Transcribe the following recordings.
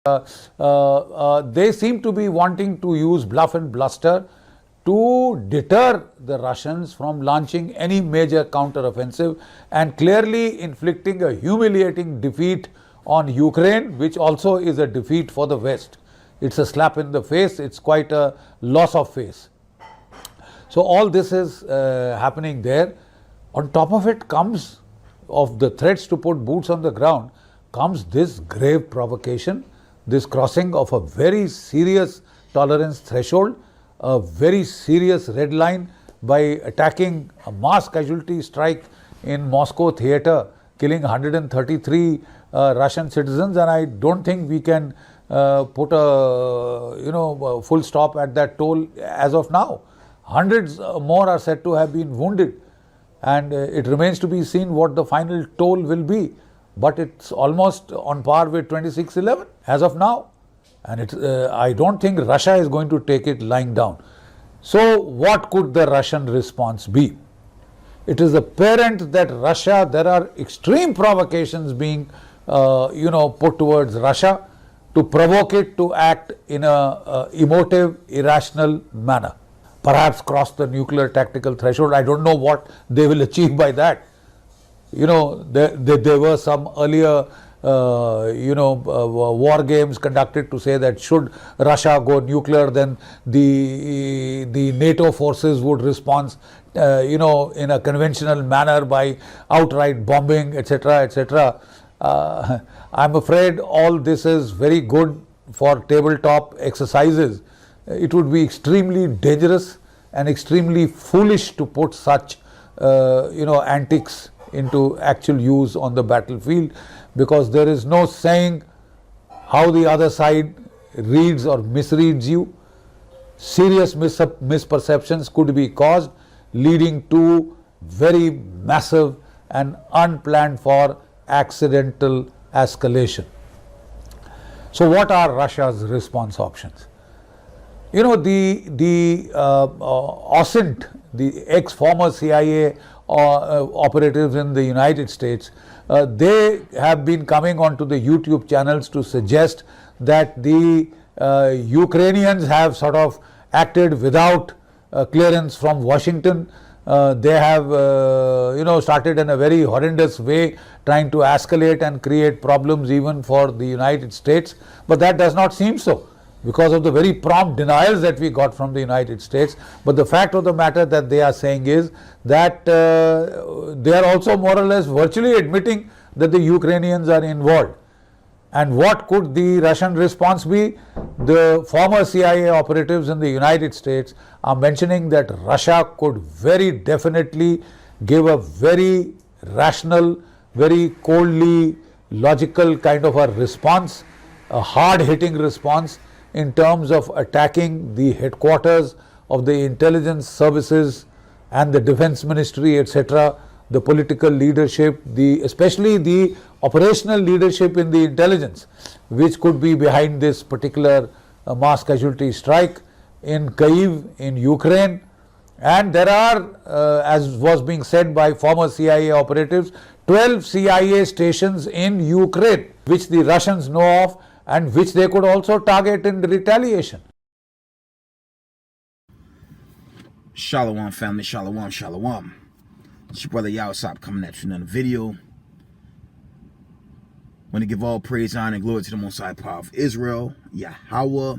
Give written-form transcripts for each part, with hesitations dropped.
They seem to be wanting to use bluff and bluster to deter the Russians from launching any major counteroffensive and clearly inflicting a humiliating defeat on Ukraine, which also is a defeat for the West. It's a slap in the face, it's quite a loss of face. So all this is happening there. On top of it comes, of the threats to put boots on the ground, comes this grave provocation, this crossing of a very serious tolerance threshold, a very serious red line by attacking a mass casualty strike in Moscow theatre, killing 133 Russian citizens, and I don't think we can put a full stop at that toll as of now. Hundreds more are said to have been wounded, and it remains to be seen what the final toll will be. But it's almost on par with 26/11 as of now. And I don't think Russia is going to take it lying down. So what could the Russian response be? It is apparent that Russia, there are extreme provocations being put towards Russia to provoke it to act in a emotive, irrational manner. Perhaps cross the nuclear tactical threshold. I don't know what they will achieve by that. There were some earlier war games conducted to say that should Russia go nuclear, then the NATO forces would respond in a conventional manner by outright bombing, etc., etc. I'm afraid all this is very good for tabletop exercises. It would be extremely dangerous and extremely foolish to put such antics into actual use on the battlefield, because there is no saying how the other side reads or misreads you. Serious misperceptions could be caused, leading to very massive and unplanned for accidental escalation. So what are Russia's response options? The OSINT, the ex-former CIA operatives in the United States, they have been coming onto the YouTube channels to suggest that the Ukrainians have sort of acted without clearance from Washington. They have started in a very horrendous way, trying to escalate and create problems even for the United States. But that does not seem so, because of the very prompt denials that we got from the United States. But the fact of the matter that they are saying is that they are also more or less virtually admitting that the Ukrainians are involved. And what could the Russian response be? The former CIA operatives in the United States are mentioning that Russia could very definitely give a very rational, very coldly logical kind of a response, a hard-hitting response, in terms of attacking the headquarters of the intelligence services and the defense ministry, etc., the political leadership, especially the operational leadership in the intelligence, which could be behind this particular mass casualty strike in Kyiv, in Ukraine. And there are, as was being said by former CIA operatives, 12 CIA stations in Ukraine, which the Russians know of, and which they could also target in retaliation. Shalom family, shalom, shalom. It's your brother Yawasop coming at you in another video. Want to give all praise, honor, and glory to the Most High Power of Israel, Yahweh,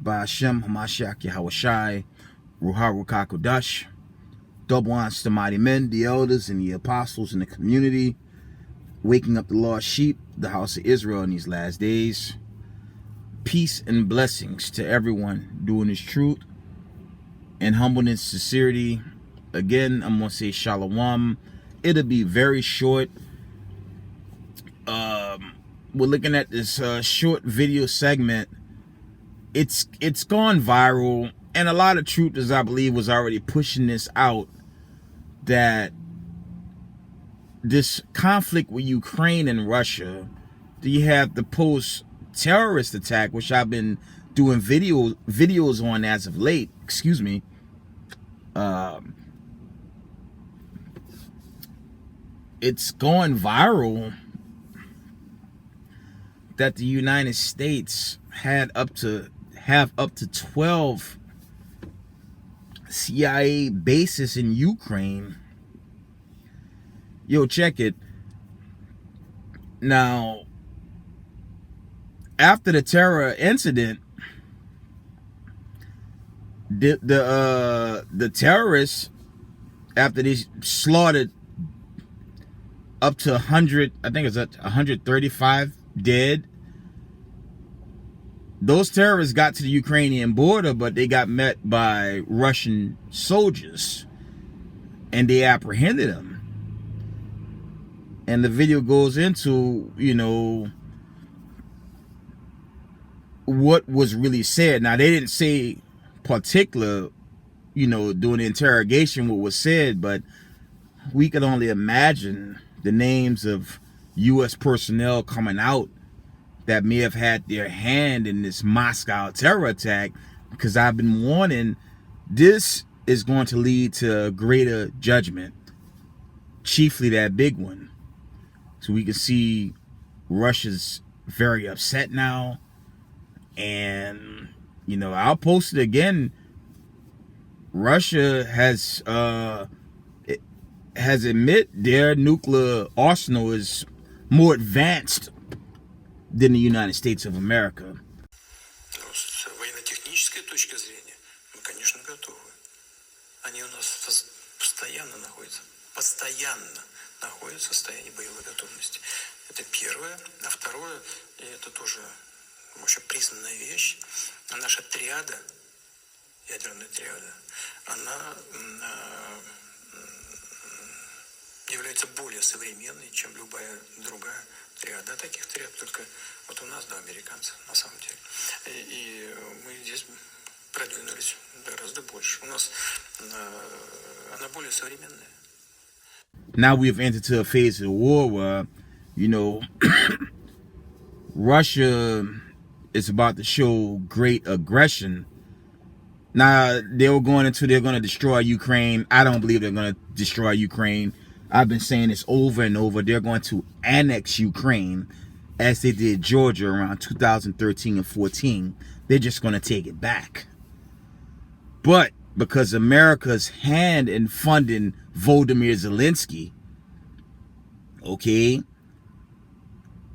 Ba'ashem, Hamashiach, Yahweh Shai, Ruha Rukakodash. Double honors to the mighty men, the elders, and the apostles in the community, waking up the lost sheep, the house of Israel in these last days. Peace and blessings to everyone doing this truth and humbleness, sincerity. Again, I'm going to say shalom. It'll be very short. We're looking at this short video segment. It's gone viral, and a lot of truthers, I believe, was already pushing this out, that this conflict with Ukraine and Russia, you have the post-terrorist attack, which I've been doing videos on as of late, excuse me. It's going viral that the United States have up to 12 CIA bases in Ukraine. Yo, check it. Now, after the terror incident, the terrorists, after they slaughtered up to 100, I think it's 135 dead, those terrorists got to the Ukrainian border, but they got met by Russian soldiers and they apprehended them. And the video goes into, you know, what was really said. Now, they didn't say particular, you know, during the interrogation what was said, but we could only imagine the names of U.S. personnel coming out that may have had their hand in this Moscow terror attack, because I've been warning, this is going to lead to greater judgment, chiefly that big one. So we can see Russia's very upset now. And, you know, I'll post it again. Russia has admit their nuclear arsenal is more advanced than the United States of America. С военно-технической точки зрения мы, конечно, готовы. Они у нас постоянно находятся в состоянии боевой готовности. Это первое. А второе, и это тоже общепризнанная вещь, наша триада, ядерная триада, она является более современной, чем любая другая триада. А таких триад только вот у нас, да, американцы, на самом деле. И мы здесь продвинулись гораздо больше. У нас она более современная. Now we've entered to a phase of the war where, you know, Russia is about to show great aggression. Now, they're going to destroy Ukraine. I don't believe they're going to destroy Ukraine. I've been saying this over and over. They're going to annex Ukraine as they did Georgia around 2013 and 14. They're just going to take it back. But because America's hand in funding Volodymyr Zelensky, okay,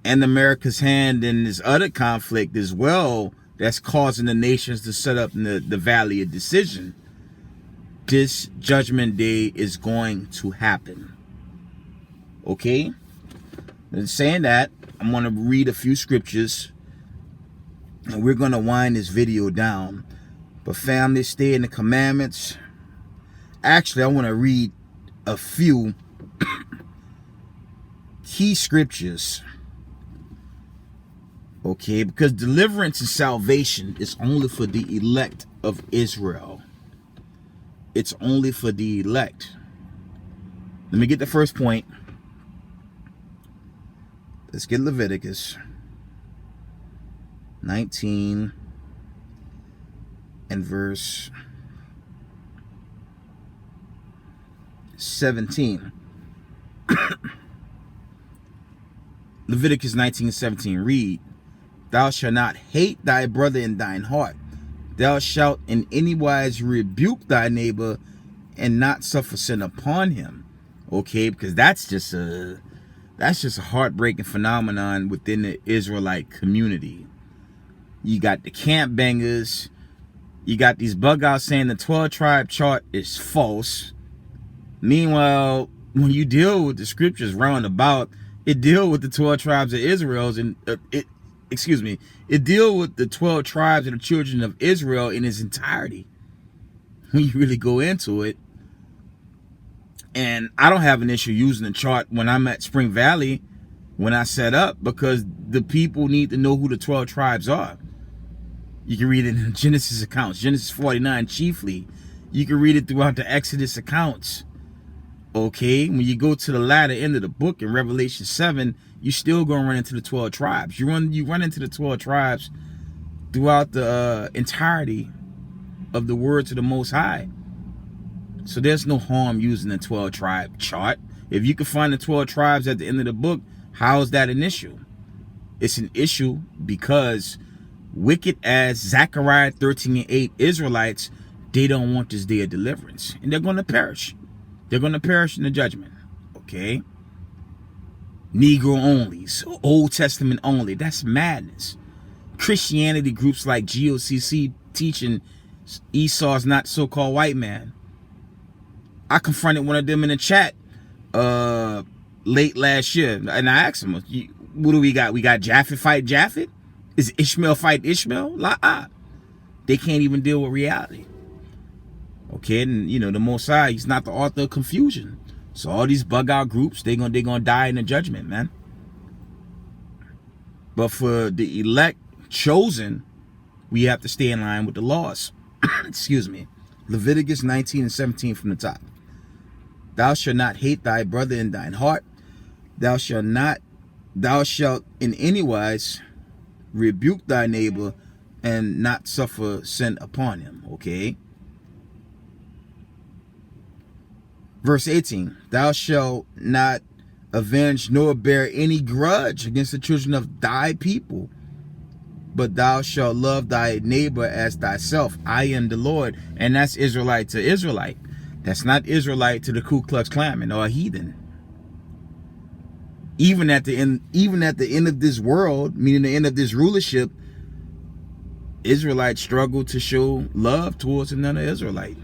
and America's hand in this other conflict as well, that's causing the nations to set up in the Valley of Decision, this judgment day is going to happen. Okay? And saying that, I'm going to read a few scriptures and we're going to wind this video down. But family, stay in the commandments. Actually, I want to read a few key scriptures. Okay, because deliverance and salvation is only for the elect of Israel. It's only for the elect. Let me get the first point. Let's get Leviticus 19 and verse 17. Leviticus 19:17 read, "Thou shalt not hate thy brother in thine heart. Thou shalt in any wise rebuke thy neighbor and not suffer sin upon him." Okay, because that's just a heartbreaking phenomenon within the Israelite community. You got the camp bangers. You got these bug outs saying the 12 tribe chart is false. Meanwhile, when you deal with the scriptures roundabout, it deal with the 12 tribes of Israel and it deal with the 12 tribes and the children of Israel in its entirety. When you really go into it. And I don't have an issue using the chart when I'm at Spring Valley when I set up, because the people need to know who the 12 tribes are. You can read it in Genesis accounts, Genesis 49 chiefly. You can read it throughout the Exodus accounts. Okay, when you go to the latter end of the book in Revelation 7, you still gonna run into the 12 tribes. You run into the 12 tribes throughout the entirety of the words of the Most High. So there's no harm using the 12 tribe chart. If you can find the 12 tribes at the end of the book, how is that an issue? It's an issue because wicked as Zechariah 13:8 Israelites, they don't want this day of deliverance. And they're going to perish. They're going to perish in the judgment. Okay? Negro onlys, Old Testament only. That's madness. Christianity groups like GOCC teaching Esau's not so-called white man. I confronted one of them in the chat late last year, and I asked him, what do we got? We got Japhet fight Japhet? Is Ishmael fight Ishmael? They can't even deal with reality. Okay, and you know, the Most High, he's not the author of confusion. So all these bug out groups, they're gonna die in the judgment, man. But for the elect chosen, we have to stay in line with the laws. Excuse me. Leviticus 19:17 from the top. Thou shalt not hate thy brother in thine heart. Thou shalt in any wise rebuke thy neighbor and not suffer sin upon him. Okay. Verse 18. Thou shalt not avenge nor bear any grudge against the children of thy people, but thou shalt love thy neighbor as thyself. I am the Lord. And that's Israelite to Israelite. That's not Israelite to the Ku Klux Klan or a heathen. Even at the end of this world, meaning the end of this rulership, Israelites struggle to show love towards another Israelite.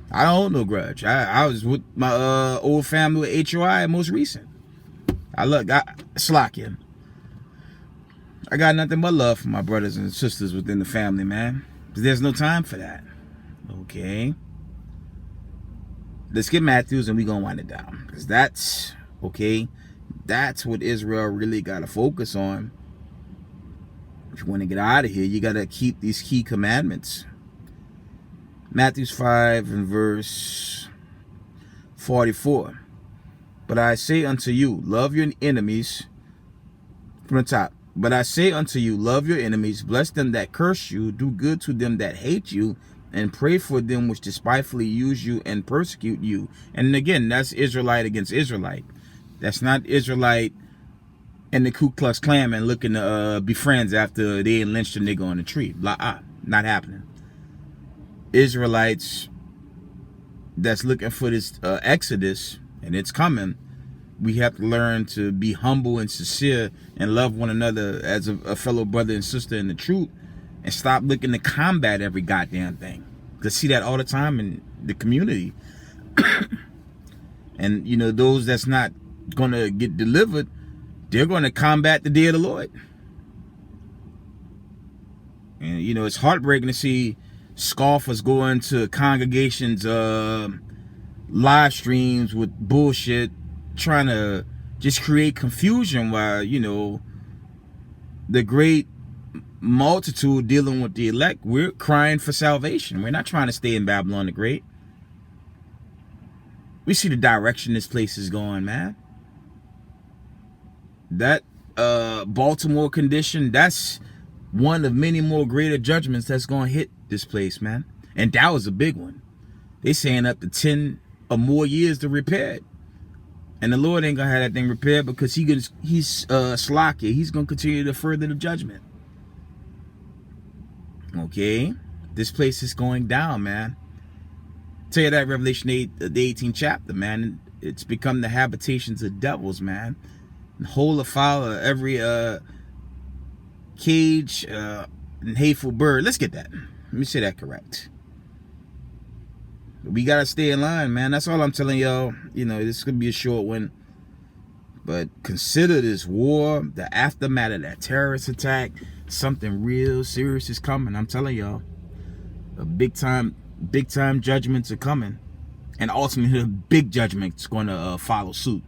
I don't hold no grudge. I was with my old family with HOI most recent. I Slakia. I got nothing but love for my brothers and sisters within the family, man. There's no time for that. Okay. Let's get Matthews and we're going to wind it down. Because that's, okay, that's what Israel really got to focus on. If you want to get out of here, you got to keep these key commandments. Matthew 5 and verse 44. But I say unto you, love your enemies. From the top. But I say unto you, love your enemies, bless them that curse you, do good to them that hate you, and pray for them which despitefully use you and persecute you. And again, that's Israelite against Israelite. That's not Israelite and the Ku Klux Klan man looking to be friends after they lynched a nigga on the tree. Not happening. Israelites that's looking for this exodus, and it's coming. We have to learn to be humble and sincere and love one another as a fellow brother and sister in the truth, and stop looking to combat every goddamn thing. Because see that all the time in the community. And, you know, those that's not going to get delivered, they're going to combat the day of the Lord. And, you know, it's heartbreaking to see scoffers go into congregations, live streams with bullshit, trying to just create confusion while, you know, the great multitude dealing with the elect, we're crying for salvation. We're not trying to stay in Babylon the Great. We see the direction this place is going, man. That Baltimore condition, that's one of many more greater judgments that's going to hit this place, man. And that was a big one. They saying up to 10 or more years to repair it. And the Lord ain't gonna have that thing repaired because he's slacky. He's gonna continue to further the judgment. Okay, this place is going down, man. Tell you that Revelation 8, the 18th chapter, man. It's become the habitations of devils, man. And whole afoul of every cage and hateful bird. Let's get that. Let me say that correct. We gotta stay in line, man. That's all I'm telling y'all. You know, this could be a short one, but consider this war, the aftermath of that terrorist attack. Something real serious is coming. I'm telling y'all, a big time judgments are coming, and ultimately, a big judgment's going to follow suit.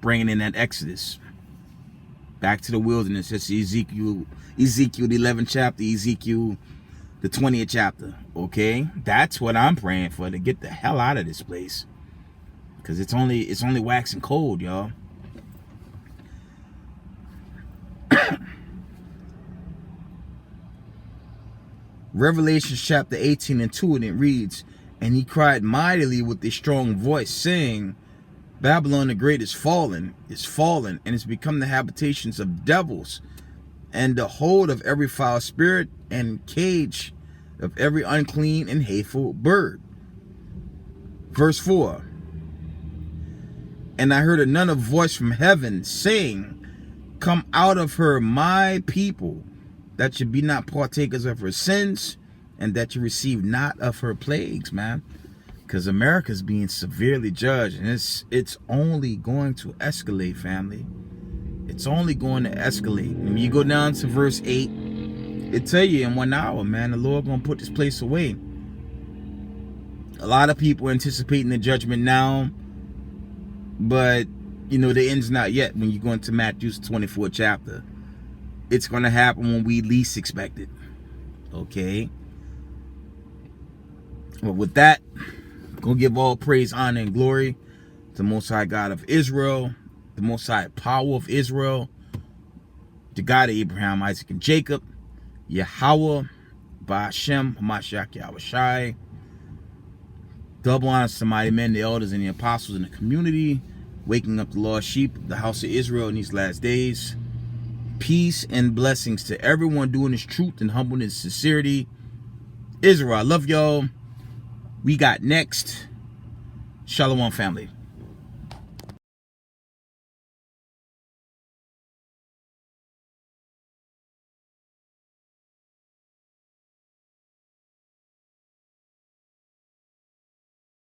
bringing in that Exodus. Back to the wilderness. That's Ezekiel the 11th chapter, Ezekiel the 20th chapter. Okay? That's what I'm praying for, to get the hell out of this place. Because it's only waxing cold, y'all. Revelation chapter 18 and 2, and it reads, "And he cried mightily with a strong voice, saying, Babylon the great is fallen, and is become the habitations of devils, and the hold of every foul spirit, and cage of every unclean and hateful bird." Verse 4, "And I heard another voice from heaven, saying, Come out of her, my people, that you be not partakers of her sins, and that you receive not of her plagues," man. Because America's being severely judged, and it's only going to escalate, family. It's only going to escalate. And when you go down to verse 8, it tell you in 1 hour, man, the Lord gonna put this place away. A lot of people anticipating the judgment now, but you know the end's not yet. When you go into Matthew's 24th chapter, it's gonna happen when we least expect it. Okay. Well, with that, go give all praise, honor, and glory to the Most High God of Israel, the Most High power of Israel, the God of Abraham, Isaac, and Jacob, Yahweh, Ba'ashem, Hamashiach, Yahushai. Double honors to mighty men, the elders, and the apostles in the community, waking up the lost sheep of the house of Israel in these last days. Peace and blessings to everyone doing this truth and humbleness and sincerity. Israel, I love y'all. We got next. Shalom, family.